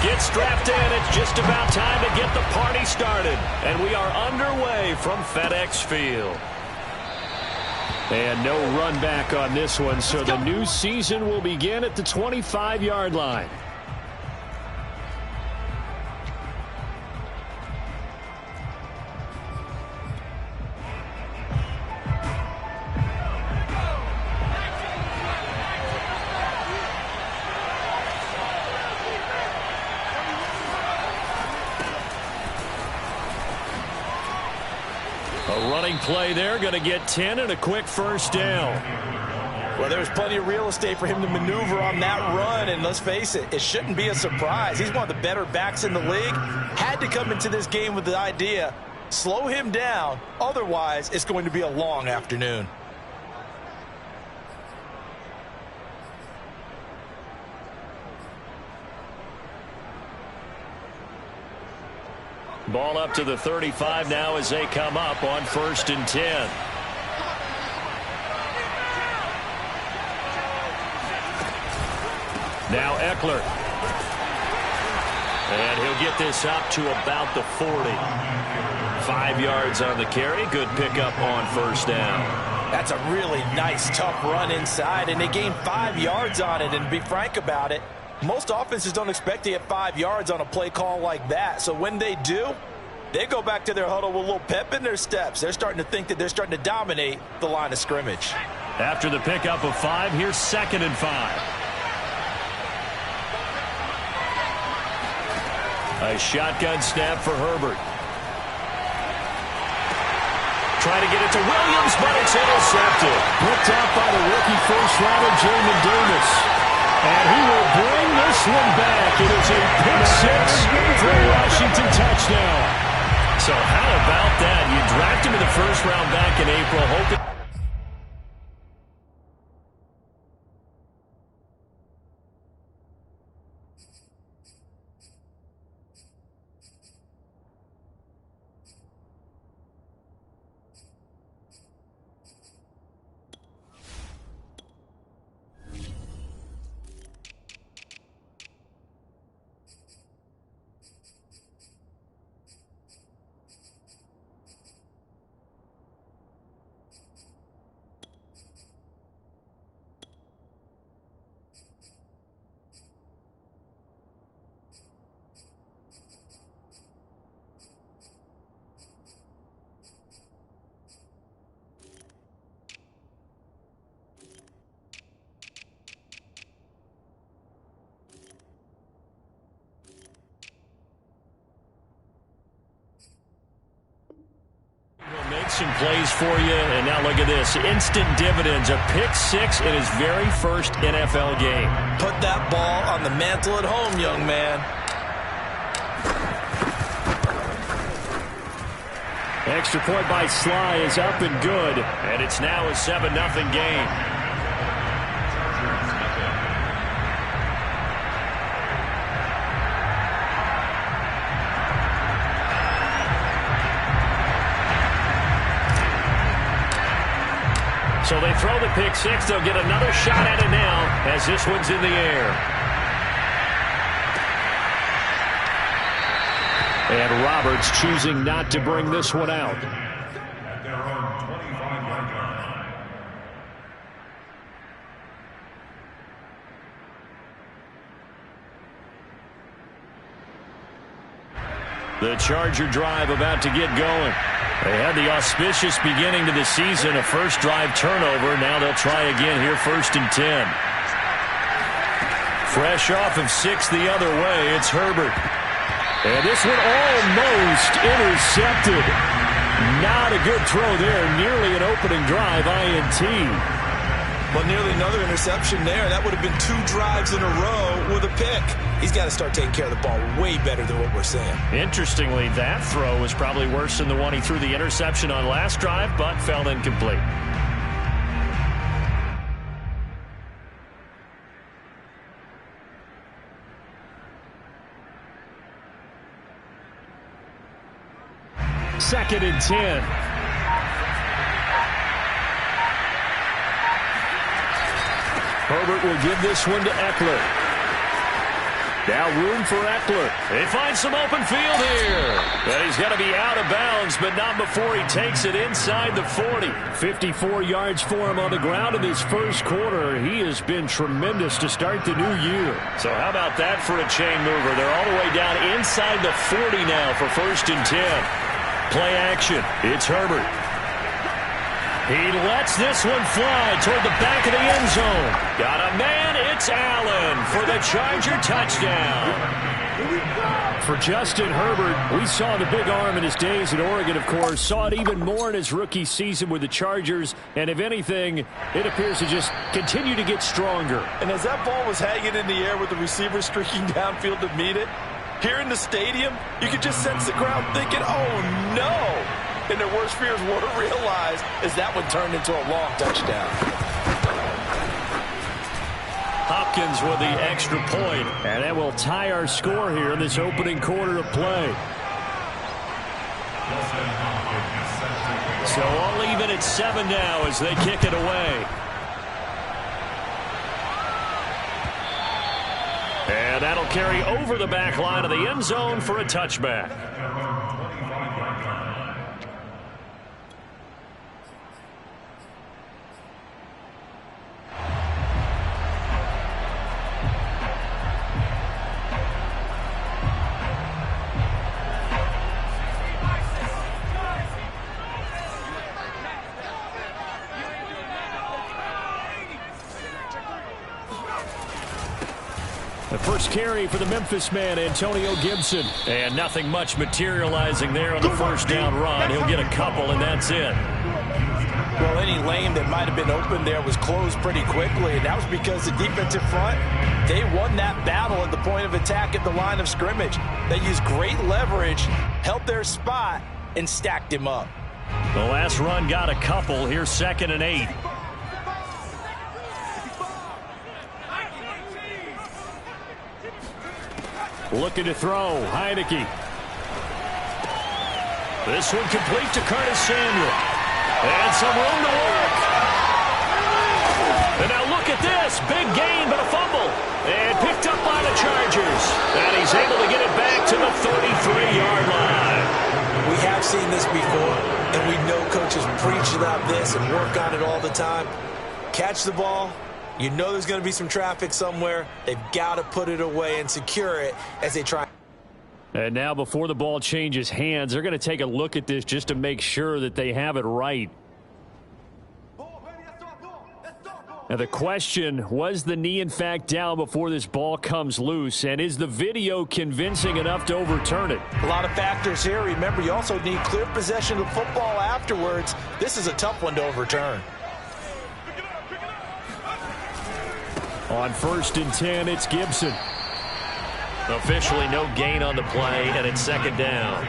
Get strapped in. It's just about time to get the party started. And we are underway from FedEx Field. And no run back on this one, so the new season will begin at the 25-yard line. A running play there, going to get 10 and a quick first down. Well, there's plenty of real estate for him to maneuver on that run, and let's face it, it shouldn't be a surprise. He's one of the better backs in the league. Had to come into this game with the idea, slow him down, otherwise it's going to be a long afternoon. Ball up to the 35 now as they come up on 1st and 10. Now Eckler. And he'll get this up to about the 40. 5 yards on the carry. Good pickup on 1st down. That's a really nice, tough run inside, and they gained 5 yards on it. And to be frank about it, most offenses don't expect to get 5 yards on a play call like that. So when they do, they go back to their huddle with a little pep in their steps. They're starting to think that they're starting to dominate the line of scrimmage. After the pickup of 5, here's 2nd and 5. A shotgun snap for Herbert. Trying to get it to Williams, but it's intercepted. Picked out by the rookie first-rounder, Jamin Davis. And he will bring this one back. It is a pick-6 for a Washington touchdown. So how about that? You draft him in the first round back in April, hoping... Some plays for you, and now look at this. Instant dividends, a pick-6 in his very first NFL game. Put that ball on the mantle at home, young man. Extra point by Sly is up and good, and it's now a 7-0 game. So they throw the pick-6. They'll get another shot at it now as this one's in the air. And Roberts choosing not to bring this one out. The Charger drive about to get going. They had the auspicious beginning to the season, a first drive turnover. Now they'll try again here, 1st and 10. Fresh off of 6 the other way, it's Herbert. And this one almost intercepted. Not a good throw there, nearly an opening drive, INT. But nearly another interception there. That would have been 2 drives in a row with a pick. He's got to start taking care of the ball way better than what we're seeing. Interestingly, that throw was probably worse than the one he threw the interception on last drive, but fell incomplete. Second and 10. Herbert will give this one to Eckler. Now room for Eckler. They find some open field here. And he's going to be out of bounds, but not before he takes it inside the 40. 54 yards for him on the ground in his first quarter. He has been tremendous to start the new year. So how about that for a chain mover? They're all the way down inside the 40 now for 1st and 10. Play action. It's Herbert. He lets this one fly toward the back of the end zone. Got a man. It's Allen for the Charger touchdown. For Justin Herbert, we saw the big arm in his days at Oregon, of course. Saw it even more in his rookie season with the Chargers. And if anything, it appears to just continue to get stronger. And as that ball was hanging in the air with the receiver streaking downfield to meet it, here in the stadium, you could just sense the crowd thinking, oh, no. And their worst fears were realized as that one turned into a long touchdown. Hopkins with the extra point, and that will tie our score here in this opening quarter of play. So all even at 7 now as they kick it away. And that'll carry over the back line of the end zone for a touchback. The first carry for the Memphis man, Antonio Gibson. And nothing much materializing there on the first down run. He'll get a couple, and that's it. Well, any lane that might have been open there was closed pretty quickly, and that was because the defensive front, they won that battle at the point of attack at the line of scrimmage. They used great leverage, held their spot, and stacked him up. The last run got a couple. Here's 2nd and 8. Looking to throw, Heineke. This one complete to Curtis Samuel. And some room to work. And now look at this. Big gain, but a fumble. And picked up by the Chargers. And he's able to get it back to the 33-yard line. We have seen this before, and we know coaches preach about this and work on it all the time. Catch the ball. You know there's going to be some traffic somewhere. They've got to put it away and secure it as they try. And now before the ball changes hands, they're going to take a look at this just to make sure that they have it right. Now the question, was the knee in fact down before this ball comes loose? And is the video convincing enough to overturn it? A lot of factors here. Remember, you also need clear possession of the football afterwards. This is a tough one to overturn. On 1st and 10, it's Gibson. Officially no gain on the play, and it's 2nd down.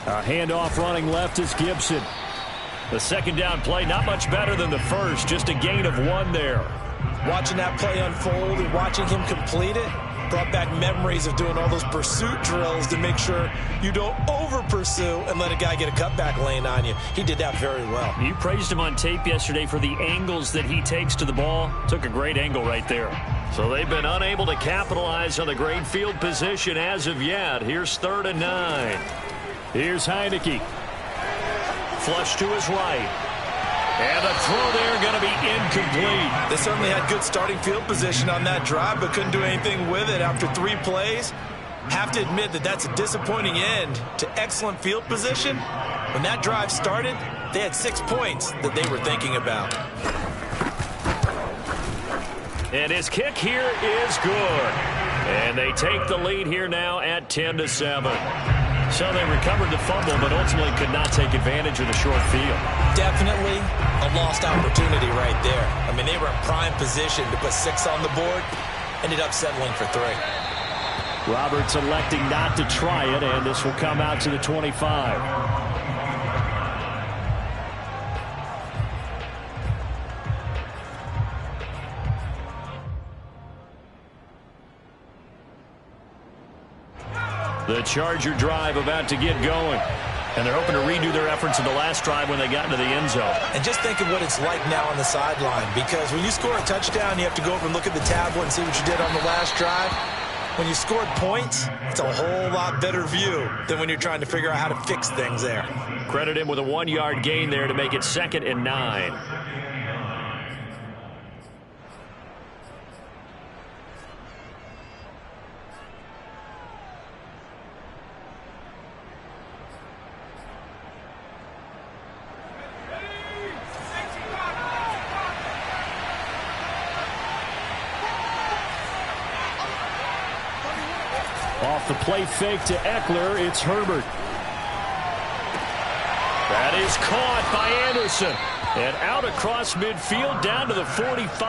A handoff running left is Gibson. The 2nd down play, not much better than the first, just a gain of 1 there. Watching that play unfold and watching him complete it brought back memories of doing all those pursuit drills to make sure you don't over-pursue and let a guy get a cutback lane on you. He did that very well. You praised him on tape yesterday for the angles that he takes to the ball. Took a great angle right there. So they've been unable to capitalize on the great field position as of yet. Here's 3rd and 9. Here's Heineke. Flush to his right. And the throw there going to be incomplete. They certainly had good starting field position on that drive, but couldn't do anything with it after 3 plays. Have to admit that that's a disappointing end to excellent field position. When that drive started, they had 6 points that they were thinking about. And his kick here is good. And they take the lead here now at 10-7. So they recovered the fumble, but ultimately could not take advantage of the short field. Definitely a lost opportunity right there. I mean, they were in prime position to put 6 on the board. Ended up settling for 3. Roberts electing not to try it, and this will come out to the 25. The Charger drive about to get going. And they're hoping to redo their efforts in the last drive when they got into the end zone. And just think of what it's like now on the sideline, because when you score a touchdown, you have to go over and look at the tablet and see what you did on the last drive. When you scored points, it's a whole lot better view than when you're trying to figure out how to fix things there. Credit him with a 1-yard gain there to make it 2nd and 9. Off the play fake to Eckler, it's Herbert. That is caught by Anderson. And out across midfield down to the 45.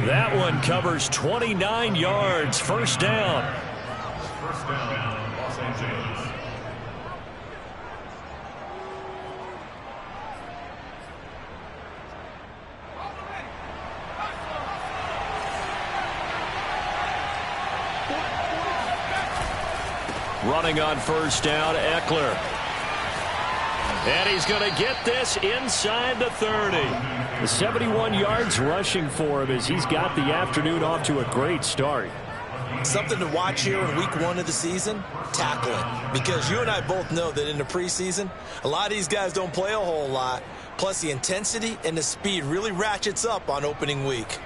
That one covers 29 yards. First down. First down, Los Angeles. Running on first down, Eckler. And he's going to get this inside the 30. The 71 yards rushing for him as he's got the afternoon off to a great start. Something to watch here in week 1 of the season, tackling. Because you and I both know that in the preseason, a lot of these guys don't play a whole lot. Plus the intensity and the speed really ratchets up on opening week.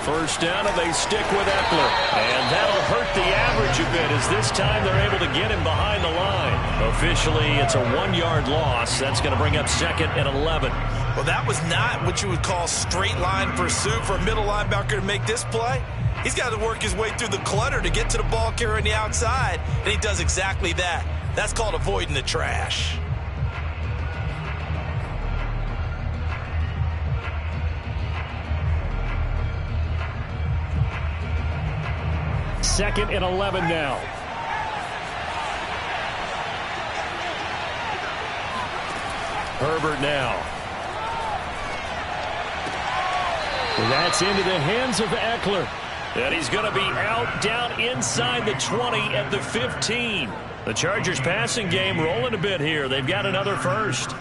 First down, and they stick with Eckler. And that'll hurt the average a bit as this time they're able to get him behind the line. Officially, it's a 1-yard loss. That's going to bring up 2nd and 11. Well, that was not what you would call straight line pursuit for a middle linebacker to make this play. He's got to work his way through the clutter to get to the ball carrier on the outside, and he does exactly that. That's called avoiding the trash. Second and 11 now. Herbert now. That's into the hands of Eckler. And he's going to be out down inside the 20 at the 15. The Chargers passing game rolling a bit here. They've got another first.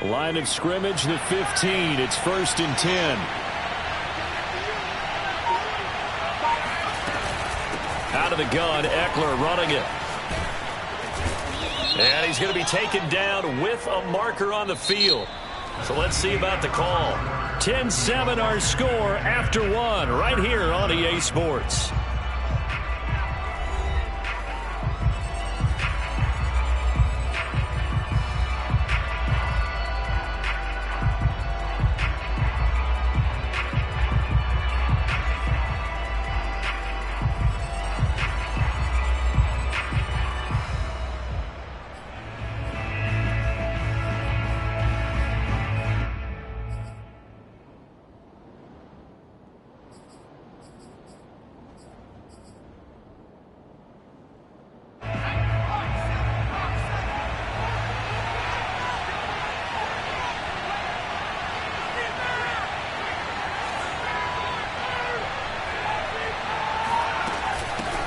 Line of scrimmage, the 15. It's 1st and 10. Out of the gun, Eckler running it. And he's going to be taken down with a marker on the field. So let's see about the call. 10-7 our score after 1 right here on EA Sports.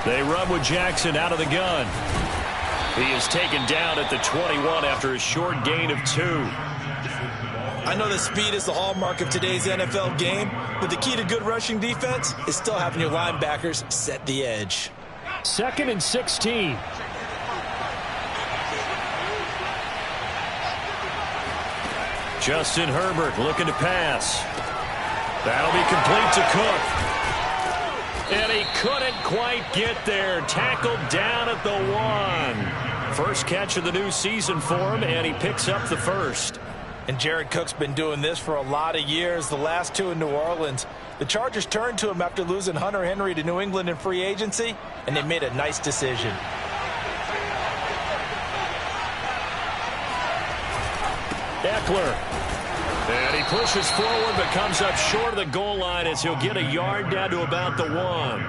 They run with Jackson out of the gun. He is taken down at the 21 after a short gain of 2. I know that speed is the hallmark of today's NFL game, but the key to good rushing defense is still having your linebackers set the edge. 2nd and 16. Justin Herbert looking to pass. That'll be complete to Cook. And he couldn't quite get there. Tackled down at the 1. First catch of the new season for him, and he picks up the first. And Jared Cook's been doing this for a lot of years, the last two in New Orleans. The Chargers turned to him after losing Hunter Henry to New England in free agency, and they made a nice decision. Eckler. And he pushes forward but comes up short of the goal line as he'll get a yard down to about the 1.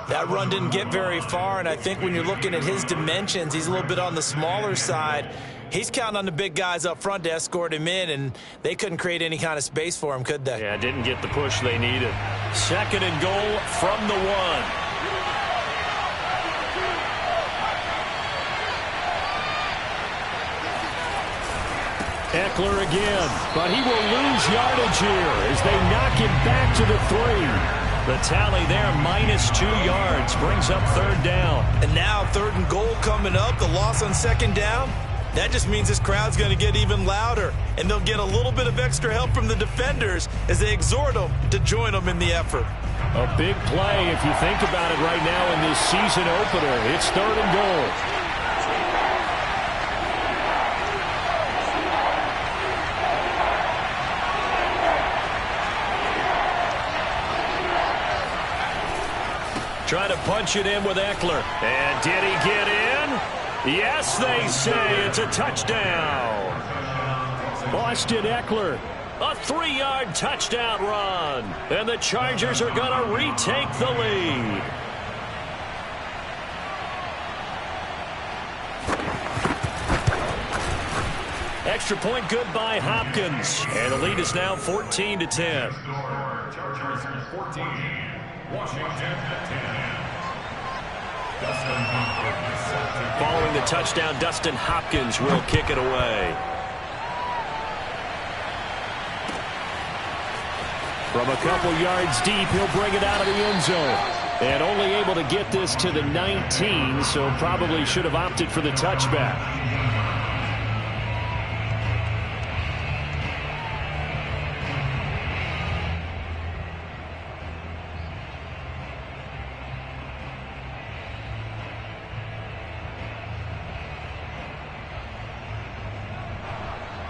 That run didn't get very far, and I think when you're looking at his dimensions, he's a little bit on the smaller side. He's counting on the big guys up front to escort him in, and they couldn't create any kind of space for him, could they? Yeah, didn't get the push they needed. 2nd and goal from the 1. Eckler again, but he will lose yardage here as they knock him back to the 3. The tally there, -2 yards, brings up 3rd down. And now 3rd and goal coming up, the loss on 2nd down. That just means this crowd's going to get even louder, and they'll get a little bit of extra help from the defenders as they exhort them to join them in the effort. A big play if you think about it right now in this season opener. It's 3rd and goal. Trying to punch it in with Eckler. And did he get in? Yes, they say it's a touchdown. Austin Eckler. A 3-yard touchdown run. And the Chargers are going to retake the lead. Extra point good by Hopkins. And the lead is now 14-10. Chargers 14. Washington 10. Following the touchdown, Dustin Hopkins will kick it away. From a couple yards deep, he'll bring it out of the end zone. And only able to get this to the 19, so probably should have opted for the touchback.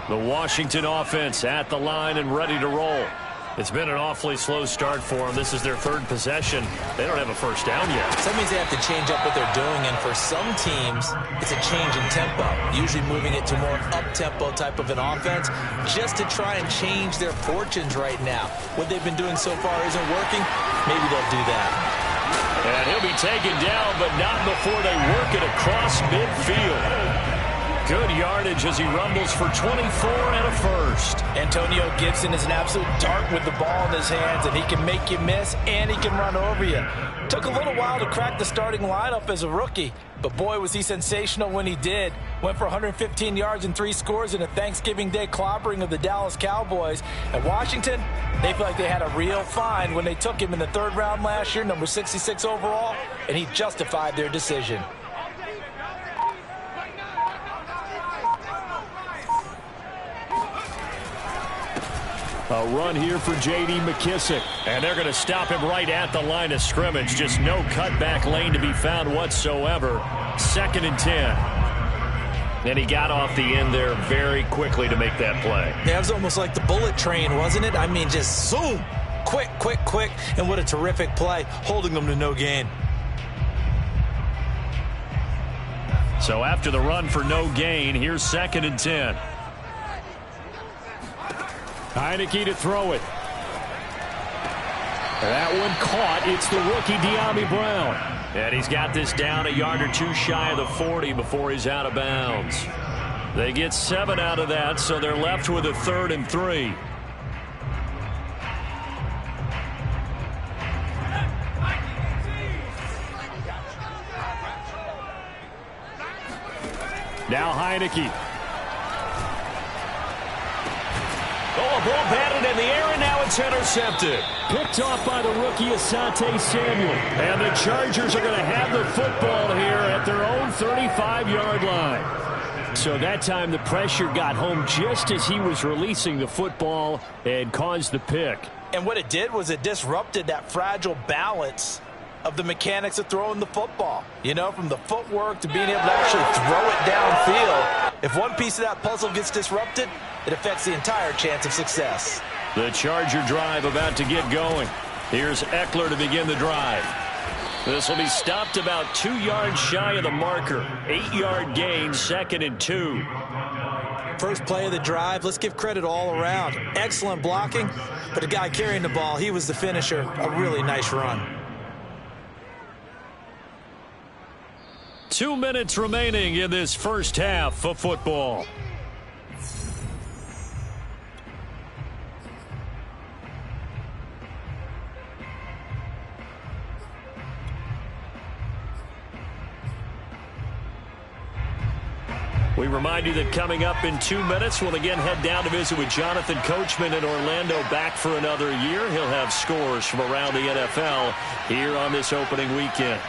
The Washington offense at the line and ready to roll. It's been an awfully slow start for them. This is their 3rd possession. They don't have a first down yet. So that means they have to change up what they're doing, and for some teams, it's a change in tempo, usually moving it to more up-tempo type of an offense just to try and change their fortunes right now. What they've been doing so far isn't working. Maybe they'll do that. And he'll be taken down, but not before they work it across midfield. Good yardage as he rumbles for 24 and a first. Antonio Gibson is an absolute dart with the ball in his hands, and he can make you miss, and he can run over you. Took a little while to crack the starting lineup as a rookie, but boy, was he sensational when he did. Went for 115 yards and 3 scores in a Thanksgiving Day clobbering of the Dallas Cowboys. At Washington, they feel like they had a real find when they took him in the 3rd round last year, number 66 overall, and he justified their decision. A run here for J.D. McKissick. And they're going to stop him right at the line of scrimmage. Just no cutback lane to be found whatsoever. 2nd and 10. And he got off the end there very quickly to make that play. Yeah, it was almost like the bullet train, wasn't it? I mean, just zoom. Quick, quick, quick. And what a terrific play, holding them to no gain. So after the run for no gain, here's 2nd and 10. Heineke to throw it. That one caught. It's the rookie De'Ami Brown. And he's got this down a yard or 2 shy of the 40 before he's out of bounds. They get 7 out of that, so they're left with a 3rd and 3. Now Heineke. Oh, a ball batted in the air, and now it's intercepted. Picked off by the rookie Asante Samuel. And the Chargers are going to have the football here at their own 35-yard line. So that time the pressure got home just as he was releasing the football and caused the pick. And what it did was it disrupted that fragile balance of the mechanics of throwing the football. You know, from the footwork to being able to actually throw it downfield. If one piece of that puzzle gets disrupted, it affects the entire chance of success. The Charger drive about to get going. Here's Eckler to begin the drive. This will be stopped about 2 yards shy of the marker. 8-yard gain, 2nd and 2. First play of the drive, let's give credit all around. Excellent blocking, but the guy carrying the ball, he was the finisher. A really nice run. 2 minutes remaining in this first half of football. We remind you that coming up in 2 minutes, we'll again head down to visit with Jonathan Coachman in Orlando, back for another year. He'll have scores from around the NFL here on this opening weekend.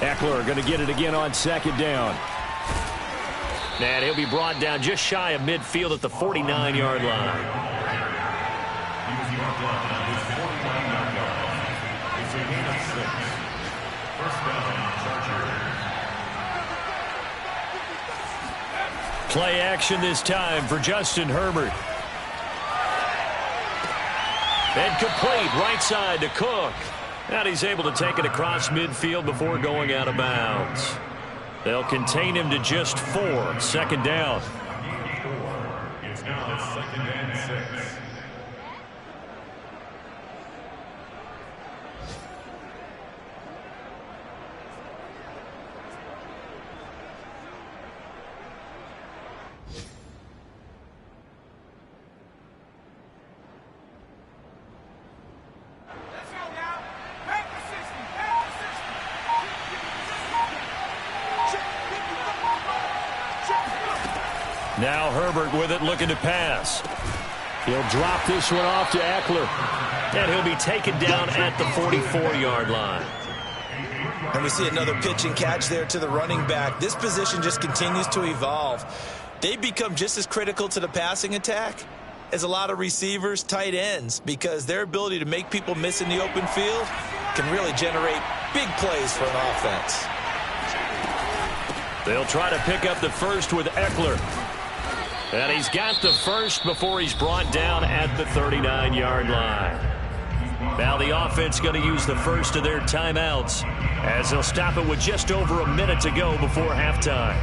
Eckler going to get it again on 2nd down. And he'll be brought down just shy of midfield at the 49-yard line. He was marked down at his 49-yard line. It's a gain of 6. First down, Chargers. Play action this time for Justin Herbert. And complete right side to Cook. And he's able to take it across midfield before going out of bounds. They'll contain him to just 4. 2nd down. It's now 2nd and 6. Now Herbert with it, looking to pass. He'll drop this one off to Eckler. And he'll be taken down at the 44-yard line. And we see another pitch and catch there to the running back. This position just continues to evolve. They become just as critical to the passing attack as a lot of receivers, tight ends, because their ability to make people miss in the open field can really generate big plays for an offense. They'll try to pick up the first with Eckler. And he's got the first before he's brought down at the 39-yard line. Now the offense going to use the first of their timeouts as they'll stop it with just over a minute to go before halftime.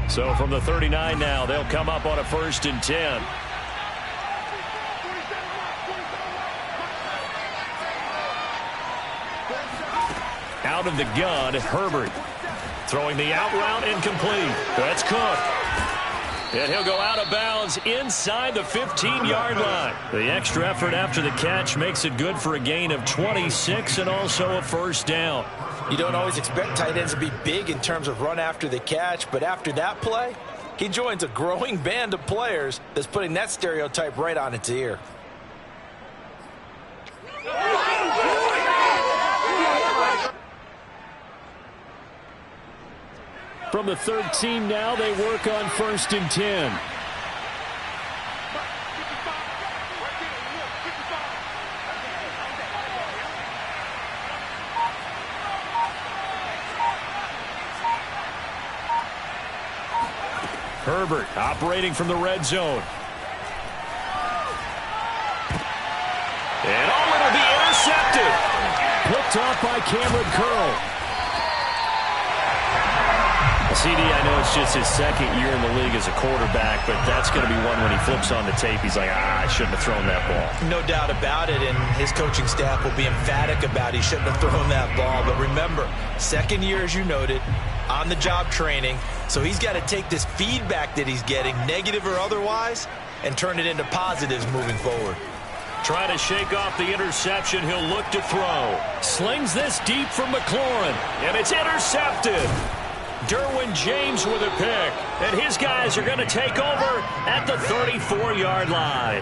So from the 39 now, they'll come up on a 1st and 10. Out of the gun, Herbert. Throwing the out route incomplete. That's Cook. And he'll go out of bounds inside the 15-yard line. The extra effort after the catch makes it good for a gain of 26 and also a 1st down. You don't always expect tight ends to be big in terms of run after the catch, but after that play, he joins a growing band of players that's putting that stereotype right on its ear. From the 13 now, they work on 1st and 10. Herbert operating from the red zone. And it'll be intercepted. Picked off by Cameron Curl. CD, I know it's just his 2nd year in the league as a quarterback, but that's going to be one when he flips on the tape. He's like, I shouldn't have thrown that ball. No doubt about it, and his coaching staff will be emphatic about he shouldn't have thrown that ball. But remember, 2nd year, as you noted, on-the-job training, so he's got to take this feedback that he's getting, negative or otherwise, and turn it into positives moving forward. Trying to shake off the interception, he'll look to throw. Slings this deep from McLaurin, and it's intercepted. Derwin James with a pick, and his guys are going to take over at the 34-yard line.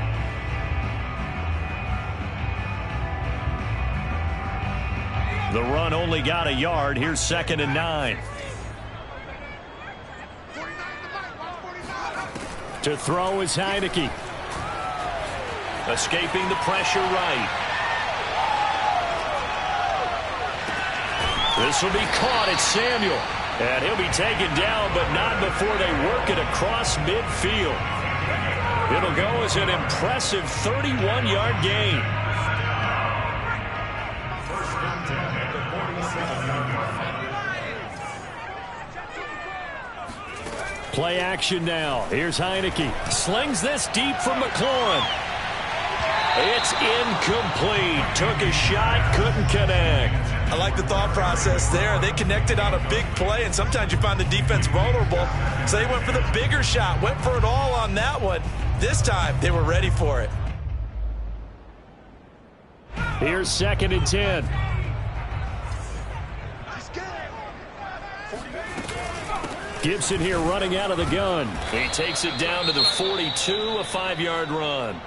The run only got a yard. Here's 2nd and 9. To throw is Heineke. Escaping the pressure right. This will be caught. It's Samuel. And he'll be taken down, but not before they work it across midfield. It'll go as an impressive 31-yard gain. First and 10 at the 47-yard line. Play action now. Here's Heineke. Slings this deep for McLaurin. It's incomplete. Took a shot, couldn't connect. I like the thought process there. They connected on a big play, and sometimes you find the defense vulnerable. So they went for the bigger shot, went for it all on that one. This time, they were ready for it. Here's 2nd and 10. Gibson here running out of the gun. He takes it down to the 42, a 5-yard run.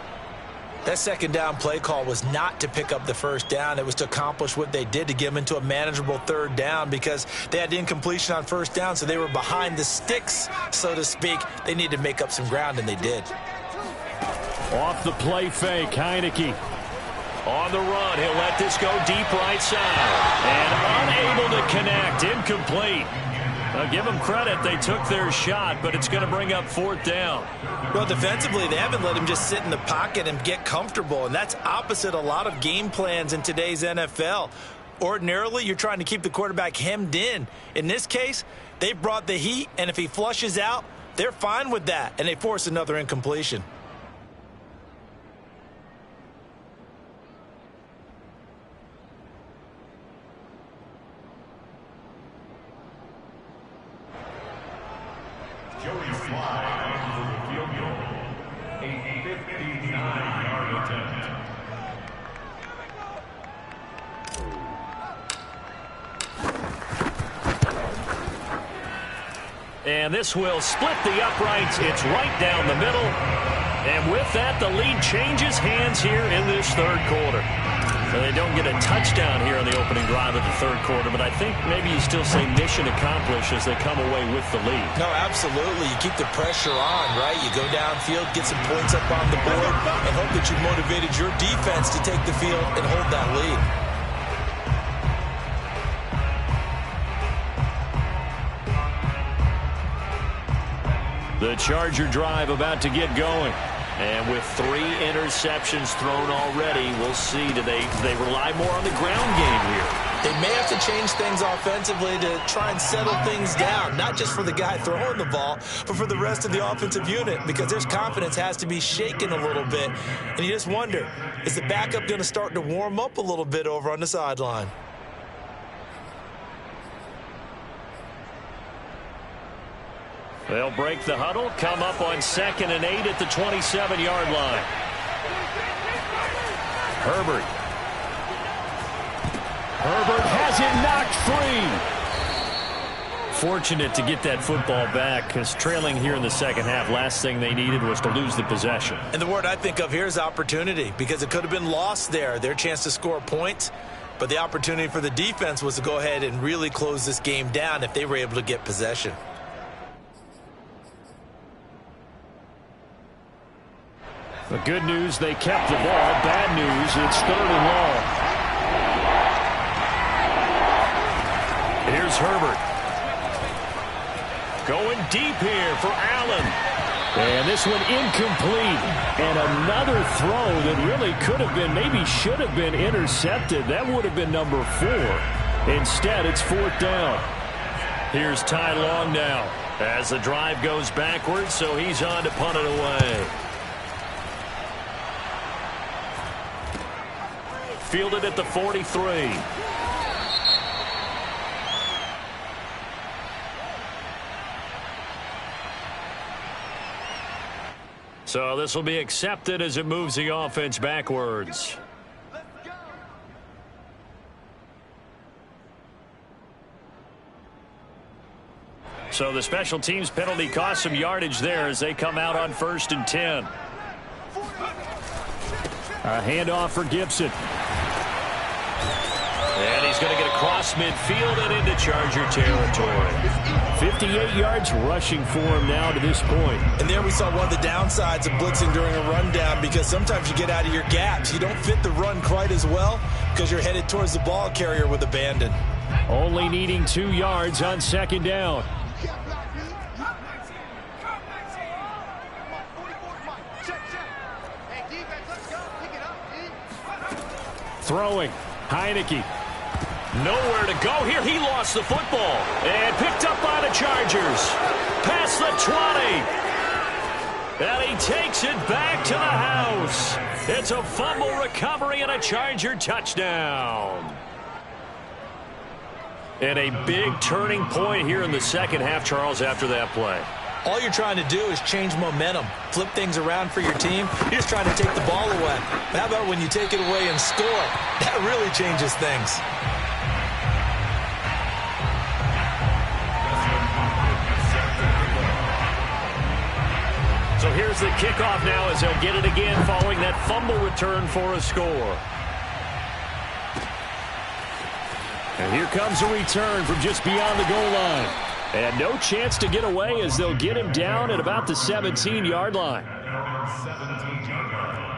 That second down play call was not to pick up the first down. It was to accomplish what they did, to get them into a manageable 3rd down, because they had incompletion on 1st down, so they were behind the sticks, so to speak. They needed to make up some ground, and they did. Off the play fake, Heineke. On the run, he'll let this go deep right side. And unable to connect, incomplete. I'll give them credit. They took their shot, but it's going to bring up 4th down. Well, defensively, they haven't let him just sit in the pocket and get comfortable, and that's opposite a lot of game plans in today's NFL. Ordinarily, you're trying to keep the quarterback hemmed in. In this case, they brought the heat, and if he flushes out, they're fine with that, and they force another incompletion. Joey Slye for the field goal. A 59-yard attempt. And this will split the uprights. It's right down the middle. And with that, the lead changes hands here in this 3rd quarter. So they don't get a touchdown here on the opening drive of the 3rd quarter, but I think maybe you still say mission accomplished as they come away with the lead. No, absolutely. You keep the pressure on, right? You go downfield, get some points up on the board, and hope that you motivated your defense to take the field and hold that lead. The Charger drive about to get going. And with 3 interceptions thrown already, we'll see. Do they rely more on the ground game here? They may have to change things offensively to try and settle things down, not just for the guy throwing the ball, but for the rest of the offensive unit, because their confidence has to be shaken a little bit. And you just wonder, is the backup going to start to warm up a little bit over on the sideline? They'll break the huddle, come up on 2nd and 8 at the 27-yard line. Herbert has it knocked free. Fortunate to get that football back, because trailing here in the 2nd half, last thing they needed was to lose the possession. And the word I think of here is opportunity, because it could have been lost there, their chance to score points. But the opportunity for the defense was to go ahead and really close this game down if they were able to get possession. The good news, they kept the ball. Bad news, it's 3rd and long. Here's Herbert. Going deep here for Allen. And this one incomplete. And another throw that really could have been, maybe should have been intercepted. That would have been number 4. Instead, it's 4th down. Here's Ty Long now as the drive goes backwards, so he's on to punt it away. Fielded at the 43. So this will be accepted as it moves the offense backwards. So the special teams penalty cost some yardage there as they come out on 1st and 10. A handoff for Gibson. And he's going to get across midfield and into Charger territory. 58 yards rushing for him now to this point. And there we saw one of the downsides of blitzing during a rundown, because sometimes you get out of your gaps. You don't fit the run quite as well because you're headed towards the ball carrier with abandon. Only needing 2 yards on second down. Throwing. Heineke. Nowhere to go here. He lost the football and picked up by the Chargers. Past the 20. And he takes it back to the house. It's a fumble recovery and a Charger touchdown. And a big turning point here in the second half, Charles, after that play. All you're trying to do is change momentum, flip things around for your team. You're just trying to take the ball away. But how about when you take it away and score? That really changes things. So here's the kickoff now as they'll get it again following that fumble return for a score. And here comes a return from just beyond the goal line. And no chance to get away as they'll get him down at about the 17-yard line. 17-yard line.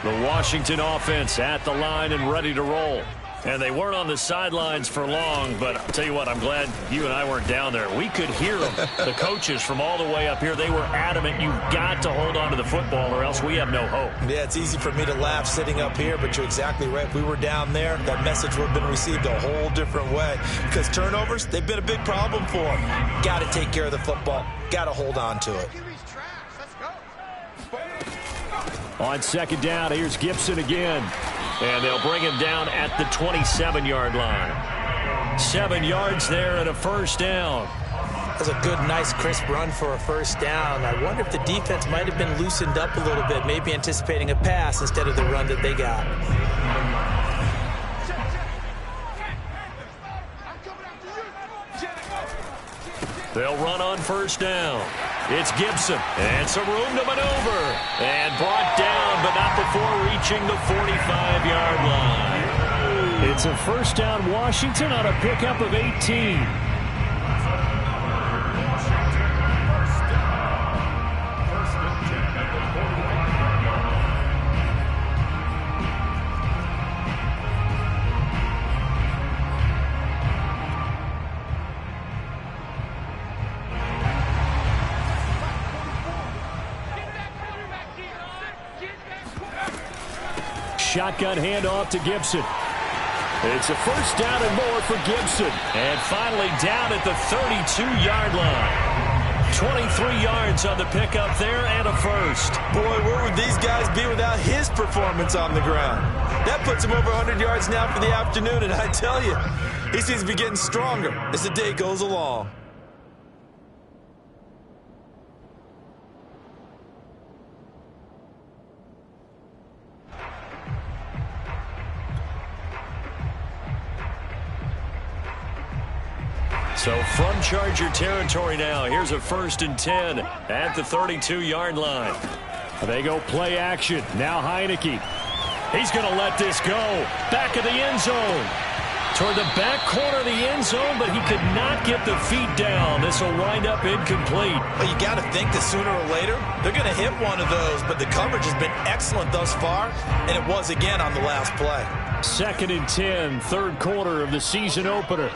The Washington offense at the line and ready to roll. And they weren't on the sidelines for long, but I'll tell you what, I'm glad you and I weren't down there. We could hear them, the coaches from all the way up here. They were adamant, you've got to hold on to the football or else we have no hope. Yeah, it's easy for me to laugh sitting up here, but you're exactly right. If we were down there, that message would have been received a whole different way. Because turnovers, they've been a big problem for them. Got to take care of the football. Got to hold on to it. On second down, here's Gibson again. And they'll bring him down at the 27-yard line. 7 yards there and a first down. That's a good, nice, crisp run for a first down. I wonder if the defense might have been loosened up a little bit, maybe anticipating a pass instead of the run that they got. They'll run on first down. It's Gibson, and some room to maneuver. And brought down, but not before reaching the 45-yard line. It's a first down, Washington, on a pickup of 18. Shotgun handoff to Gibson. It's a first down and more for Gibson. And finally down at the 32-yard line. 23 yards on the pickup there and a first. Boy, where would these guys be without his performance on the ground? That puts him over 100 yards now for the afternoon, and I tell you, he seems to be getting stronger as the day goes along. So from Charger territory now, here's a 1st and 10 at the 32-yard line. They go play action. Now Heineke. He's going to let this go. Back of the end zone. Toward the back corner of the end zone, but he could not get the feet down. This will wind up incomplete. Well, you got to think that sooner or later, they're going to hit one of those, but the coverage has been excellent thus far, and it was again on the last play. 2nd and 10, third quarter of the season opener.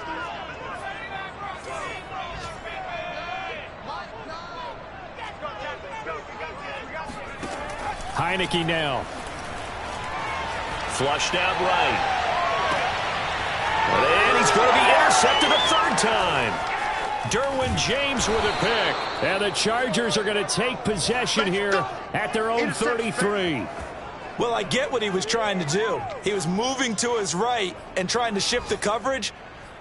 Heineke now. Flushed out right. And he's going to be intercepted a third time. Derwin James with a pick. And the Chargers are going to take possession here at their own 33. Well, I get what he was trying to do. He was moving to his right and trying to shift the coverage,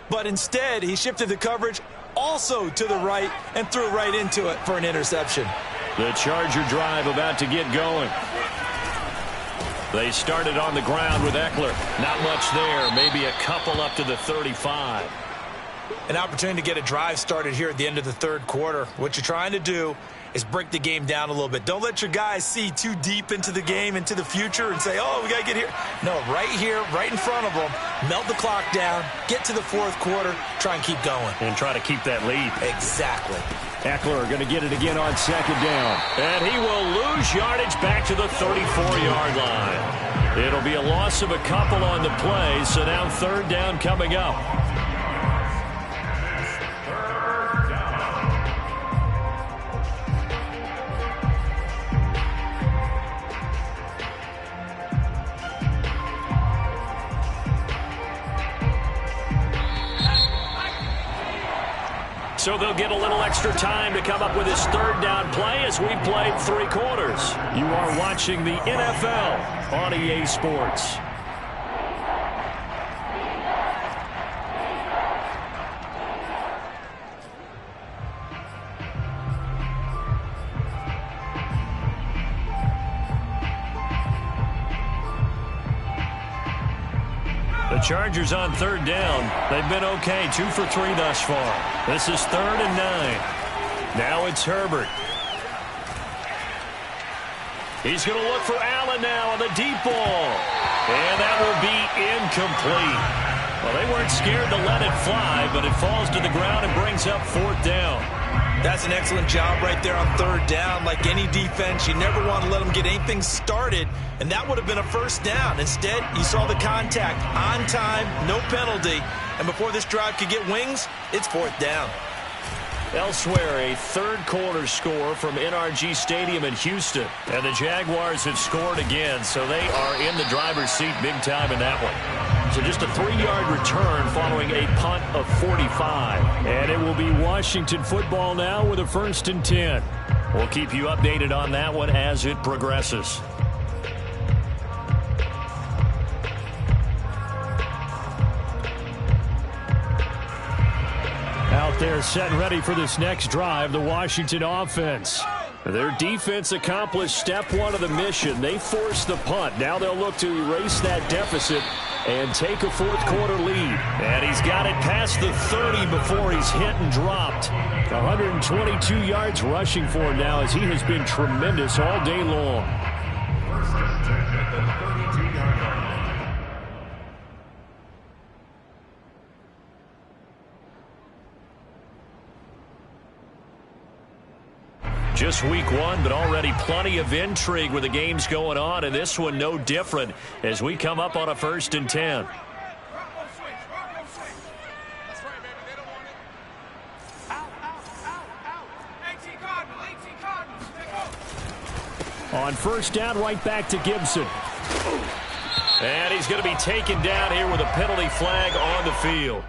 but instead he shifted the coverage also to the right and threw right into it for an interception. The Charger drive about to get going. They started on the ground with Eckler. Not much there. Maybe a couple up to the 35. An opportunity to get a drive started here at the end of the third quarter. What you're trying to do is break the game down a little bit. Don't let your guys see too deep into the game, into the future, and say, oh, we got to get here. No, right here, right in front of them, melt the clock down, get to the fourth quarter, try and keep going. And try to keep that lead. Exactly. Eckler going to get it again on second down. And he will lose yardage back to the 34-yard line. It'll be a loss of a couple on the play, so now third down coming up. So they'll get a little extra time to come up with his third down play as we played 3 quarters. You are watching the NFL on EA Sports. The Chargers on third down. They've been okay, 2 for 3 thus far. This is 3rd and 9. Now it's Herbert. He's going to look for Allen now on the deep ball. And that will be incomplete. Well, they weren't scared to let it fly, but it falls to the ground and brings up 4th down. That's an excellent job right there on third down. Like any defense, you never want to let them get anything started, and that would have been a first down. Instead, you saw the contact on time, no penalty, and before this drive could get wings, it's 4th down. Elsewhere, a third-quarter score from NRG Stadium in Houston. And the Jaguars have scored again, so they are in the driver's seat big time in that one. So just a 3-yard return following a punt of 45. And it will be Washington football now with a 1st and 10. We'll keep you updated on that one as it progresses. Out there set and ready for this next drive, the Washington offense. Their defense accomplished step 1 of the mission. They forced the punt. Now they'll look to erase that deficit and take a 4th quarter lead. And he's got it past the 30 before he's hit and dropped. 122 yards rushing for him now as he has been tremendous all day long. First and 10 at the 32-yard line. Just week 1, but already plenty of intrigue with the games going on, and this one no different as we come up on a 1st and 10. On 1st down, right back to Gibson. And he's going to be taken down here with a penalty flag on the field.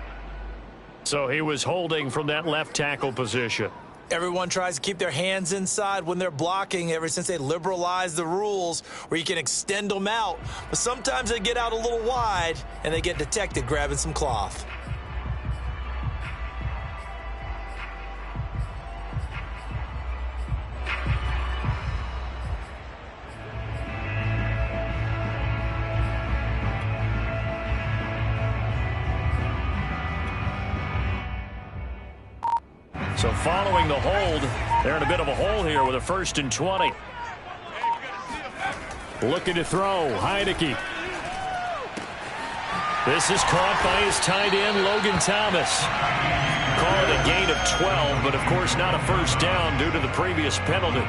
So he was holding from that left tackle position. Everyone tries to keep their hands inside when they're blocking ever since they liberalized the rules where you can extend them out. But sometimes they get out a little wide and they get detected grabbing some cloth. So following the hold, they're in a bit of a hole here with a 1st and 20. Looking to throw, Heineke. This is caught by his tight end, Logan Thomas. Call it a gain of 12, but of course not a 1st down due to the previous penalty.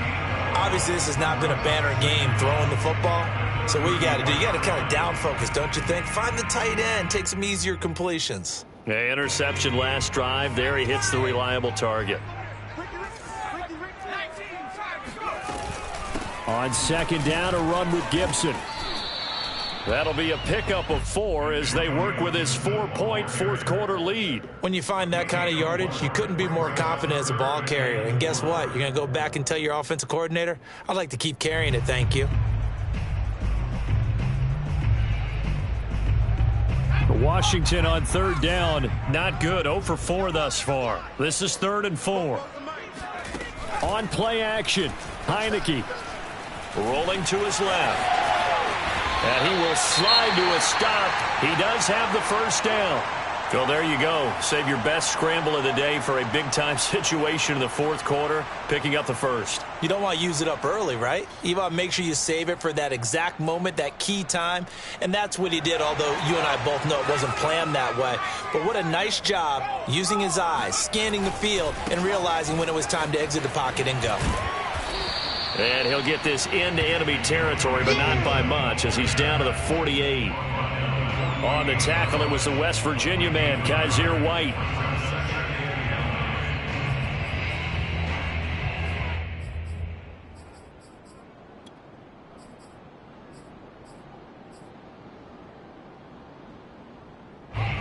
Obviously, this has not been a banner game throwing the football. So what you got to do, you got to kind of down focus, don't you think? Find the tight end, take some easier completions. Interception last drive. There he hits the reliable target. On 2nd down, a run with Gibson. That'll be a pickup of 4 as they work with his 4-point 4th quarter lead. When you find that kind of yardage, you couldn't be more confident as a ball carrier. And guess what? You're going to go back and tell your offensive coordinator, I'd like to keep carrying it, thank you. Washington on 3rd down. Not good. 0 for 4 thus far. This is 3rd and 4. On play action, Heineke. Rolling to his left. And he will slide to a stop. He does have the first down. Phil, there you go. Save your best scramble of the day for a big-time situation in the fourth quarter, picking up the first. You don't want to use it up early, right? You want to make sure you save it for that exact moment, that key time. And that's what he did, although you and I both know it wasn't planned that way. But what a nice job using his eyes, scanning the field, and realizing when it was time to exit the pocket and go. And he'll get this into enemy territory, but not by much, as he's down to the 48. On the tackle, it was the West Virginia man, Kaiser White.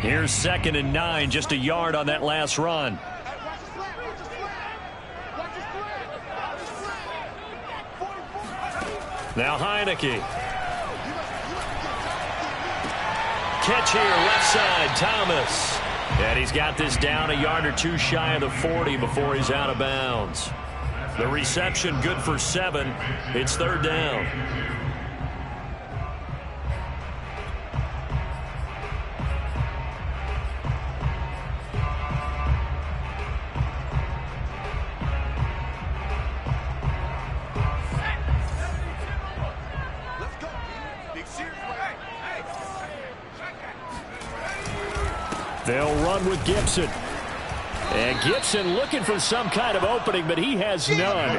Here's 2nd and 9, just a yard on that last run. Now Heineke. Catch here, left side, Thomas. And he's got this down a yard or two shy of the 40 before he's out of bounds. The reception good for 7. It's 3rd down. They'll run with Gibson. And Gibson looking for some kind of opening, but he has none.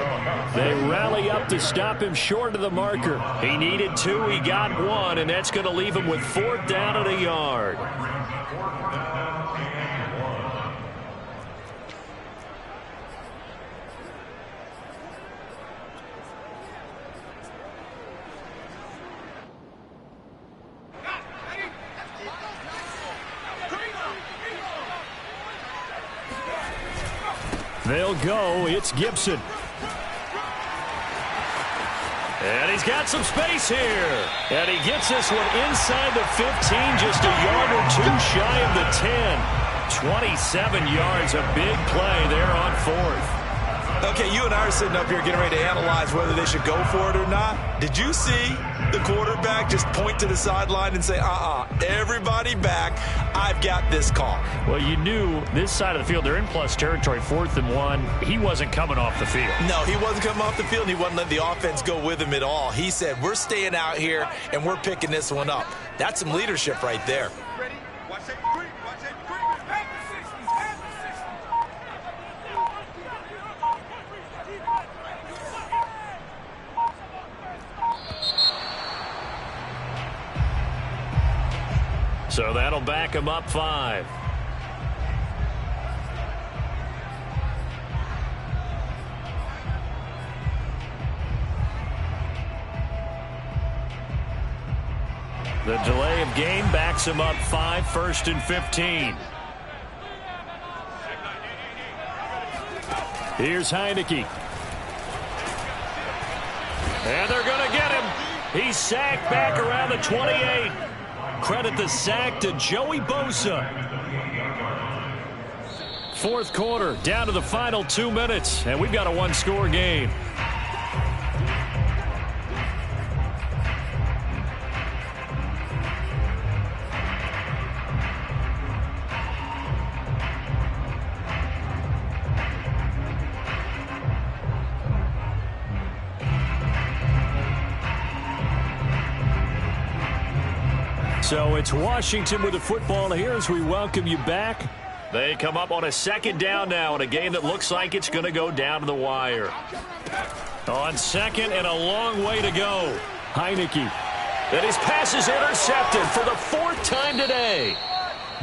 They rally up to stop him short of the marker. He needed 2, he got 1, and that's going to leave him with 4th down and a yard. They'll go. It's Gibson. And he's got some space here. And he gets this one inside the 15, just a yard or 2 shy of the 10. 27 yards, a big play there on 4th. Okay, you and I are sitting up here getting ready to analyze whether they should go for it or not. Did you see the quarterback just point to the sideline and say, everybody back, I've got this call? Well, you knew this side of the field, they're in plus territory, 4th and 1. He wasn't coming off the field. No, he wasn't coming off the field, and he wasn't letting the offense go with him at all. He said, we're staying out here, and we're picking this one up. That's some leadership right there. Ready? Watch that green. Watch that green. So that'll back him up 5. The delay of game backs him up 5, 1st and 15. Here's Heineke. And they're going to get him. He's sacked back around the 28. Credit the sack to Joey Bosa. 4th quarter, down to the final 2 minutes, and we've got a 1-score game. So it's Washington with the football here as we welcome you back. They come up on a 2nd down now in a game that looks like it's going to go down to the wire. On 2nd and a long way to go. Heineke. And his pass is intercepted for the 4th time today.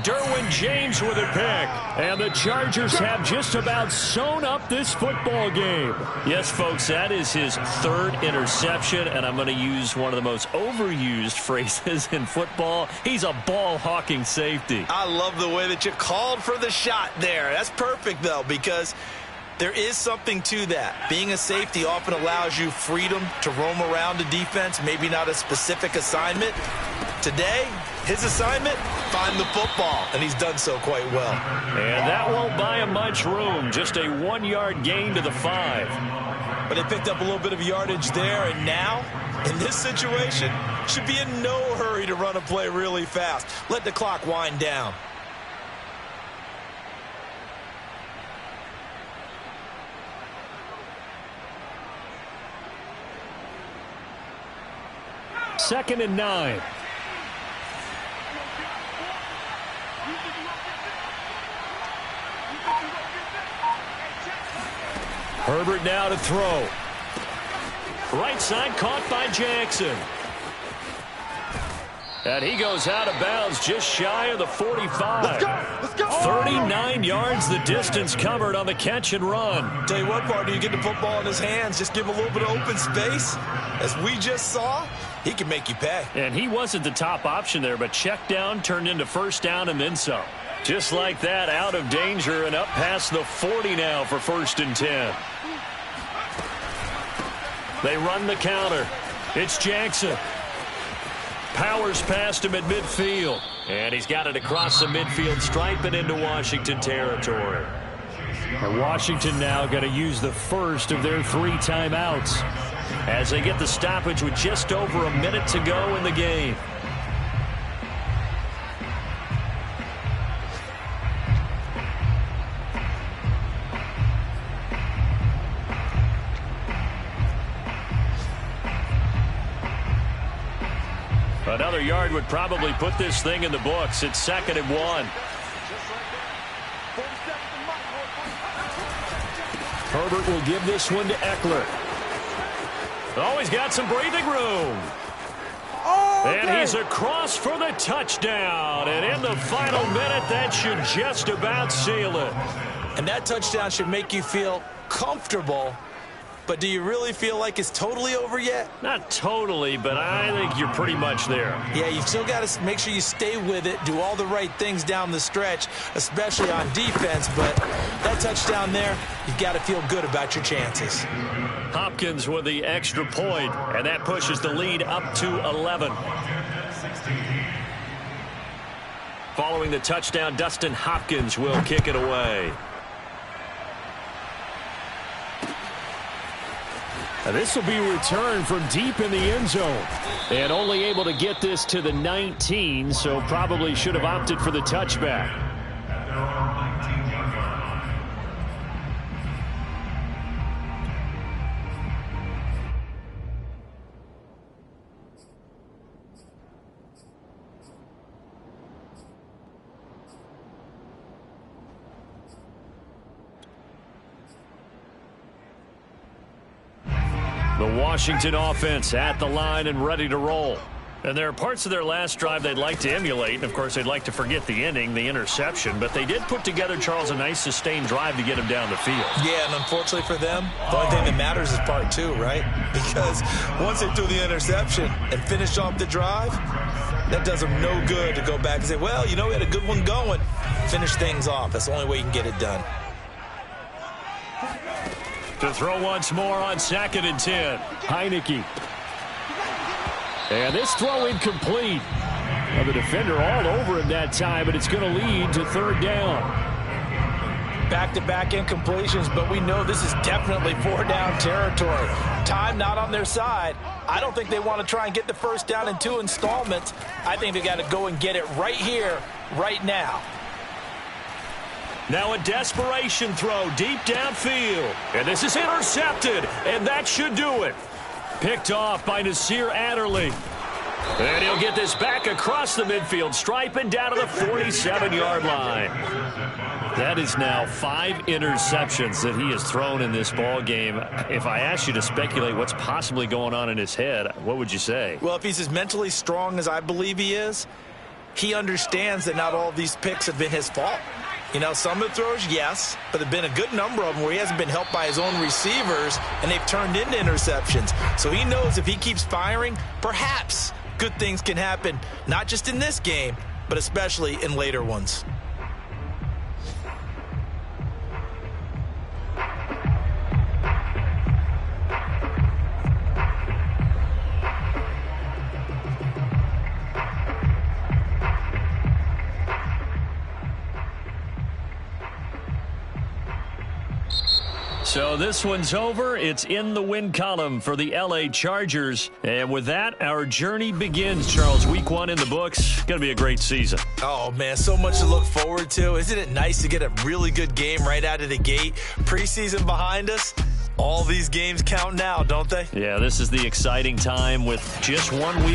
Derwin James with a pick. And the Chargers have just about sewn up this football game. Yes, folks, that is his 3rd interception, and I'm going to use one of the most overused phrases in football. He's a ball-hawking safety. I love the way that you called for the shot there. That's perfect, though, because there is something to that. Being a safety often allows you freedom to roam around the defense, maybe not a specific assignment. Today, his assignment, find the football, and he's done so quite well. And that won't buy him much room, just a 1-yard gain to the 5. But they picked up a little bit of yardage there, and now in this situation, should be in no hurry to run a play really fast. Let the clock wind down. Second and 9. Herbert now to throw. Right side caught by Jackson. And he goes out of bounds just shy of the 45. Let's go. 39 yards the distance covered on the catch and run. Tell you what, partner, you get the football in his hands, just give him a little bit of open space. As we just saw, he can make you pay. And he wasn't the top option there, but check down turned into first down and then some. Just like that, out of danger and up past the 40 now for 1st and 10. They run the counter. It's Jackson. Powers past him at midfield. And he's got it across the midfield stripe and into Washington territory. And Washington now going to use the first of their 3 timeouts as they get the stoppage with just over a minute to go in the game. Another yard would probably put this thing in the books. It's 2nd and 1. Herbert will give this one to Eckler. Oh, he's got some breathing room. And he's across for the touchdown. And in the final minute, that should just about seal it. And that touchdown should make you feel comfortable. But do you really feel like it's totally over yet? Not totally, but I think you're pretty much there. Yeah, you've still got to make sure you stay with it, do all the right things down the stretch, especially on defense. But that touchdown there, you've got to feel good about your chances. Hopkins with the extra point, and that pushes the lead up to 11. Following the touchdown, Dustin Hopkins will kick it away. And this will be returned from deep in the end zone. And only able to get this to the 19, so probably should have opted for the touchback. The Washington offense at the line and ready to roll. And there are parts of their last drive they'd like to emulate. And, of course, they'd like to forget the ending, the interception. But they did put together, Charles, a nice sustained drive to get him down the field. Yeah, and unfortunately for them, the only thing that matters is part 2, right? Because once they threw the interception and finished off the drive, that does them no good to go back and say, well, you know, we had a good one going. Finish things off. That's the only way you can get it done. To throw once more on 2nd and 10. Heineke. And this throw incomplete. Well, the defender all over him that time, but it's going to lead to 3rd down. Back-to-back incompletions, but we know this is definitely 4-down territory. Time not on their side. I don't think they want to try and get the first down in 2 installments. I think they got to go and get it right here, right now. Now a desperation throw deep downfield. And this is intercepted, and that should do it. Picked off by Nasir Adderley. And he'll get this back across the midfield stripe and down to the 47-yard line. That is now 5 interceptions that he has thrown in this ball game. If I asked you to speculate what's possibly going on in his head, what would you say? Well, if he's as mentally strong as I believe he is, he understands that not all of these picks have been his fault. You know, some of the throws, yes, but there have been a good number of them where he hasn't been helped by his own receivers, and they've turned into interceptions. So he knows if he keeps firing, perhaps good things can happen, not just in this game, but especially in later ones. So this one's over. It's in the win column for the L.A. Chargers. And with that, our journey begins, Charles. Week 1 in the books. Going to be a great season. Oh, man, so much to look forward to. Isn't it nice to get a really good game right out of the gate? Preseason behind us. All these games count now, don't they? Yeah, this is the exciting time with just 1 week